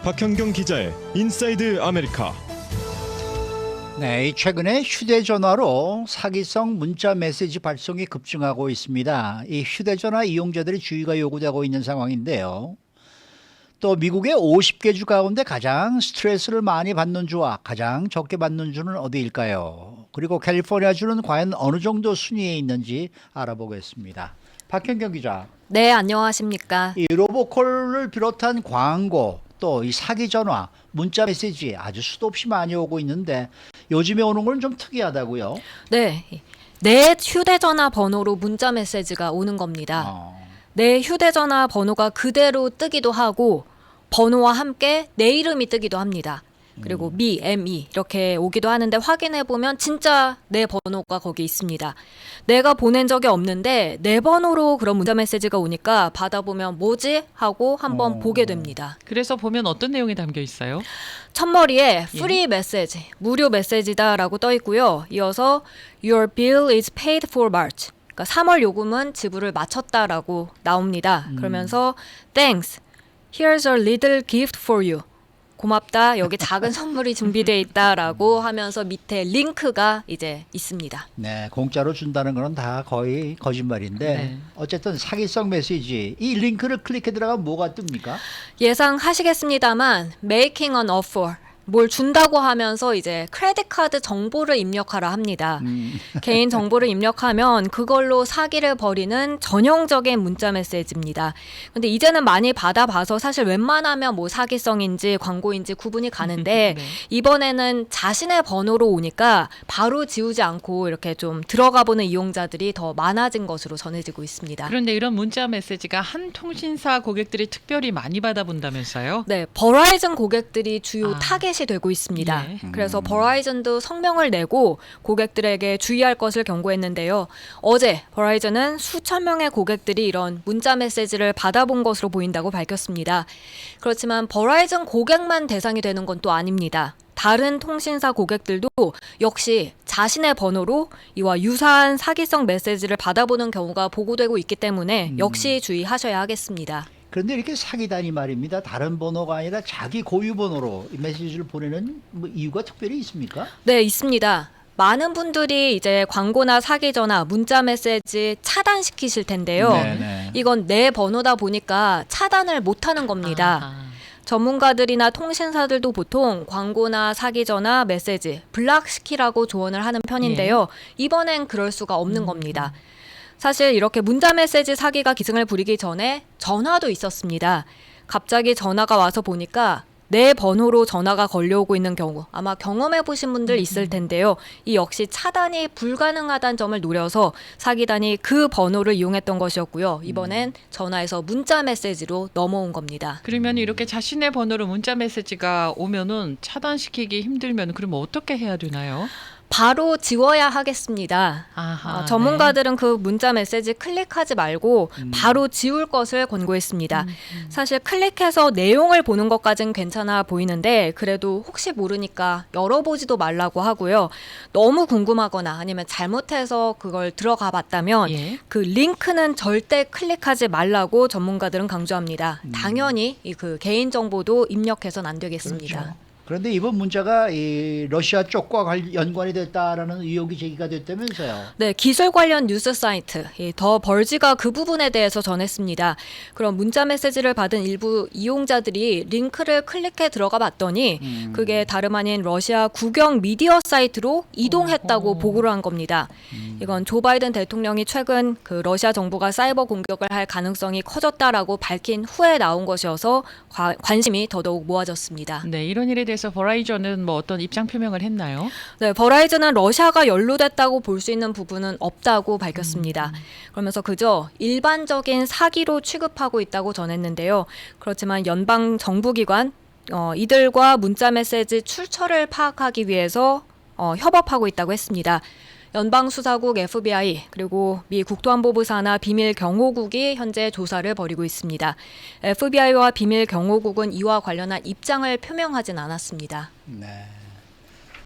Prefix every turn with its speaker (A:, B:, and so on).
A: 박현경 기자의 인사이드 아메리카.
B: 네, 최근에 휴대전화로 사기성 문자 메시지 발송이 급증하고 있습니다. 이 휴대전화 이용자들의 주의가 요구되고 있는 상황인데요. 또 미국의 50개 주 가운데 가장 스트레스를 많이 받는 주와 가장 적게 받는 주는 어디일까요? 그리고 캘리포니아 주는 과연 어느 정도 순위에 있는지 알아보겠습니다. 박현경 기자.
C: 네, 안녕하십니까.
B: 이 로보콜을 비롯한 광고, 또 이 사기 전화, 문자 메시지 아주 수도 없이 많이 오고 있는데 요즘에 오는 건 좀 특이하다고요?
C: 네, 내 휴대전화 번호로 문자 메시지가 오는 겁니다. 내 휴대전화 번호가 그대로 뜨기도 하고 번호와 함께 내 이름이 뜨기도 합니다. 그리고 me 이렇게 오기도 하는데 확인해보면 진짜 내 번호가 거기 있습니다. 내가 보낸 적이 없는데 내 번호로 그런 문자 메시지가 오니까 받아보면 뭐지? 하고 한번 보게 됩니다.
D: 그래서 보면 어떤 내용이 담겨 있어요?
C: 첫머리에 free 메시지, 무료 메시지다라고 떠 있고요. 이어서 your bill is paid for March. 그러니까 3월 요금은 지불을 마쳤다라고 나옵니다. 그러면서 thanks, here's a little gift for you. 고맙다. 여기 작은 선물이 준비되어 있다라고 하면서 밑에 링크가 이제 있습니다.
B: 네, 공짜로 준다는 거는 다 거의 거짓말인데
D: 네.
B: 어쨌든 사기성 메시지 이 링크를 클릭해 들어가면 뭐가 뜹니까?
C: 예상하시겠습니다만 making an offer. 뭘 준다고 하면서 이제 크레딧 카드 정보를 입력하라 합니다. 개인 정보를 입력하면 그걸로 사기를 벌이는 전형적인 문자 메시지입니다. 근데 이제는 많이 받아봐서 사실 웬만하면 뭐 사기성인지 광고인지 구분이 가는데
D: 네.
C: 이번에는 자신의 번호로 오니까 바로 지우지 않고 이렇게 좀 들어가 보는 이용자들이 더 많아진 것으로 전해지고 있습니다.
D: 그런데 이런 문자 메시지가 한 통신사 고객들이 특별히 많이 받아본다면서요?
C: 네, 버라이즌 고객들이 주요
D: 아.
C: 타겟이 되고 있습니다.
D: 예.
C: 그래서 버라이즌도 성명을 내고 고객들에게 주의할 것을 경고했는데요. 어제 버라이즌은 수천 명의 고객들이 이런 문자 메시지를 받아본 것으로 보인다고 밝혔습니다. 그렇지만 버라이즌 고객만 대상이 되는 건 또 아닙니다. 다른 통신사 고객들도 역시 자신의 번호로 이와 유사한 사기성 메시지를 받아보는 경우가 보고되고 있기 때문에 역시 주의하셔야 하겠습니다.
B: 그런데 이렇게 사기다니 말입니다. 다른 번호가 아니라 자기 고유 번호로 이 메시지를 보내는 뭐 이유가 특별히 있습니까?
C: 네, 있습니다. 많은 분들이 이제 광고나 사기 전화, 문자 메시지 차단시키실 텐데요.
B: 네네.
C: 이건 내 번호다 보니까 차단을 못하는 겁니다.
D: 아하.
C: 전문가들이나 통신사들도 보통 광고나 사기 전화, 메시지 블락시키라고 조언을 하는 편인데요. 이번엔 그럴 수가 없는 겁니다. 사실 이렇게 문자 메시지 사기가 기승을 부리기 전에 전화도 있었습니다. 갑자기 전화가 와서 보니까 내 번호로 전화가 걸려오고 있는 경우 아마 경험해 보신 분들 있을 텐데요. 이 역시 차단이 불가능하다는 점을 노려서 사기단이 그 번호를 이용했던 것이었고요. 이번엔 전화에서 문자 메시지로 넘어온 겁니다.
D: 그러면 이렇게 자신의 번호로 문자 메시지가 오면은 차단시키기 힘들면 그럼 어떻게 해야 되나요?
C: 바로 지워야 하겠습니다.
D: 아하,
C: 전문가들은 그 문자 메시지 클릭하지 말고 바로 지울 것을 권고했습니다. 사실 클릭해서 내용을 보는 것까지는 괜찮아 보이는데 그래도 혹시 모르니까 열어보지도 말라고 하고요. 너무 궁금하거나 아니면 잘못해서 그걸 들어가 봤다면
D: 예.
C: 그 링크는 절대 클릭하지 말라고 전문가들은 강조합니다. 당연히 그 개인정보도 입력해서는 안 되겠습니다.
B: 그렇죠. 그런데 이번 문자가 이 러시아 쪽과 연관이 됐다라는 의혹이 제기가 됐다면서요.
C: 네, 기술 관련 뉴스 사이트 더 벌지가 그 부분에 대해서 전했습니다. 그럼 문자 메시지를 받은 일부 이용자들이 링크를 클릭해 들어가 봤더니 그게 다름 아닌 러시아 국영 미디어 사이트로 이동했다고 보고를 한 겁니다. 이건 조 바이든 대통령이 최근 그 러시아 정부가 사이버 공격을 할 가능성이 커졌다라고 밝힌 후에 나온 것이어서 관심이 더더욱 모아졌습니다.
D: 네, 이런 일에 대해서 버라이즌은 뭐 어떤 입장 표명을 했나요?
C: 네, 버라이즌은 러시아가 연루됐다고 볼 수 있는 부분은 없다고 밝혔습니다. 그러면서 그저 일반적인 사기로 취급하고 있다고 전했는데요. 그렇지만 연방 정부기관 이들과 문자 메시지 출처를 파악하기 위해서 협업하고 있다고 했습니다. 연방수사국 FBI 그리고 미 국토안보부 산하 비밀경호국이 현재 조사를 벌이고 있습니다. FBI와 비밀경호국은 이와 관련한 입장을 표명하진 않았습니다.
B: 네.